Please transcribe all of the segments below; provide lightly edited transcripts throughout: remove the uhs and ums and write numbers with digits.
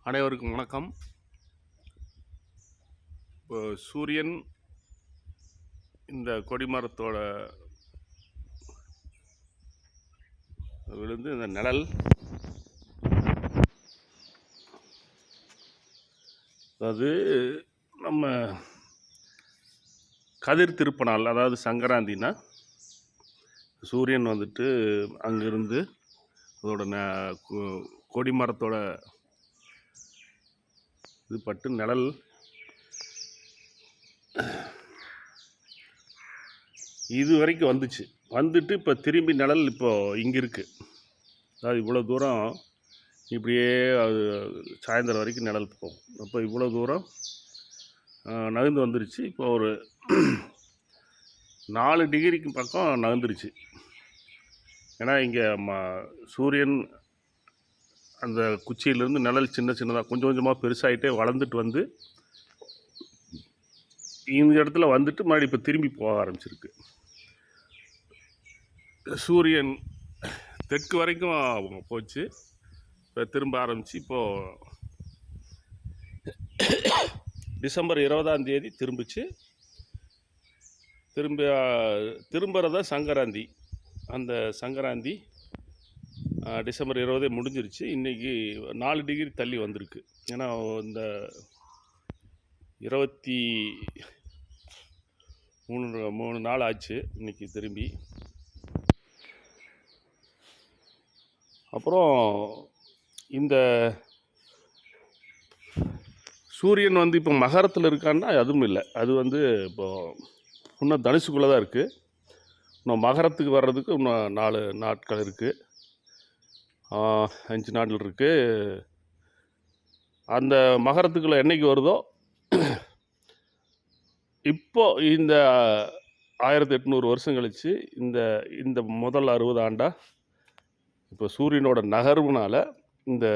அனைவருக்கும் வணக்கம். இப்போ சூரியன் இந்த கொடிமரத்தோட விழுந்து இந்த நிழல் அதாவது நம்ம கதிர் திருப்ப நாள், அதாவது சங்கராந்தினா சூரியன் வந்துட்டு அங்கிருந்து அதோட கொடிமரத்தோட இது பட்டு நிழல் இது வரைக்கும் வந்துட்டு இப்போ திரும்பி நிழல் இப்போது இங்கே இருக்குது. அதாவது இவ்வளோ தூரம் இப்படியே அது சாயந்தரம் வரைக்கும் நிழல் போகும். அப்போ இவ்வளோ தூரம் நகர்ந்து வந்துருச்சு. இப்போ ஒரு 4 டிகிரிக்கு பக்கம் நகர்ந்துருச்சு. ஏன்னா இங்கே சூரியன் அந்த குச்சியிலேருந்து நிழல் சின்னதாக கொஞ்சம் கொஞ்சமாக பெருசாகிட்டே வளர்ந்துட்டு வந்து இந்த இடத்துல வந்துட்டு மறுபடியும் இப்போ திரும்பி போக ஆரம்பிச்சிருக்கு. சூரியன் தெற்கு வரைக்கும் போச்சு, இப்போ திரும்ப ஆரம்பித்து இப்போது டிசம்பர் 20ஆம் திரும்பிச்சு. திரும்புகிறத சங்கராந்தி. அந்த சங்கராந்தி டிசம்பர் 20 முடிஞ்சிருச்சு. இன்றைக்கி 4 டிகிரி தள்ளி வந்திருக்கு. ஏன்னா இந்த 23 நாள் ஆச்சு இன்றைக்கி திரும்பி. அப்புறம் இந்த சூரியன் இப்போ மகரத்தில் இருக்கான்னா அதுவும் இல்லை. அது இப்போது இன்னும் தனுசுக்குள்ளே தான் இருக்குது. இன்னும் மகரத்துக்கு வர்றதுக்கு இன்னும் 4 நாட்கள் இருக்குது, 5 நாட்கள் இருக்குது. அந்த மகரத்துக்குள்ளே என்றைக்கு வருதோ இப்போது இந்த 1800 வருஷம் கழித்து இந்த முதல் 60 ஆண்டாக இப்போ சூரியனோட நகர்வுனால் இந்த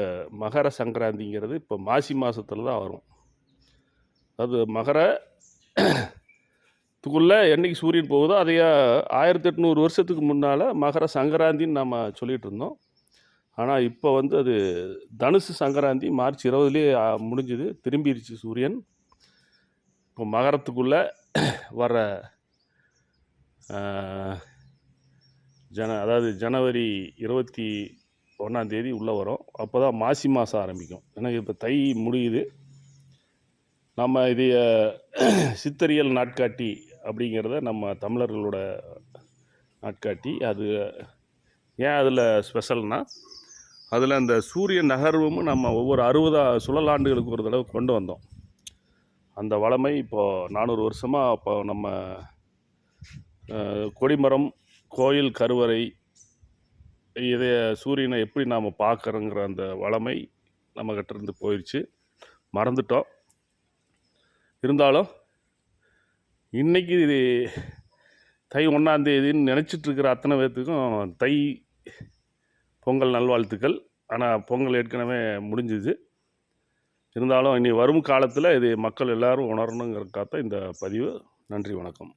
மகர சங்கராந்திங்கிறது இப்போ மாசி மாதத்தில் தான் வரும். அது மகரத்துக்குள்ளே என்றைக்கு சூரியன் போகுதோ அதையே 1800 வருஷத்துக்கு முன்னால் மகர சங்கராந்தின்னு நம்ம சொல்லிகிட்டு இருந்தோம். ஆனால் இப்போ அது தனுசு சங்கராந்தி மார்ச் 20 முடிஞ்சுது, திரும்பிடுச்சு சூரியன். இப்போ மகரத்துக்குள்ளே வர அதாவது ஜனவரி 21 உள்ளே வரும். அப்போ தான் மாசி மாதம் ஆரம்பிக்கும். எனக்கு இப்போ தை முடியுது. நம்ம இதைய சித்தரியல் நாட்காட்டி அப்படிங்கிறத நம்ம தமிழர்களோட நாட்காட்டி. அது ஏன் அதில் ஸ்பெஷல்னால், அதில் அந்த சூரிய நகர்வும் நம்ம ஒவ்வொரு 60 சுழலாண்டுகளுக்கு ஒரு தடவை கொண்டு வந்தோம். அந்த வளமை இப்போது 400 வருஷமாக இப்போ நம்ம கொடிமரம், கோயில், கருவறை, இதை சூரியனை எப்படி நாம் பார்க்குறோங்கிற அந்த வளமை நம்மக்கிட்ட இருந்து போயிடுச்சு, மறந்துட்டோம். இருந்தாலும் இன்றைக்கி இது தை 1ஆம் நினச்சிட்ருக்கிற அத்தனை பேர்த்துக்கும் தை பொங்கல் நல்வாழ்த்துக்கள். ஆனால் பொங்கல் ஏற்கனவே முடிஞ்சுது. இருந்தாலும் இனி வரும் காலத்தில் இது மக்கள் எல்லோரும் உணரணுங்கிறதுக்காக இந்த பதிவு. நன்றி, வணக்கம்.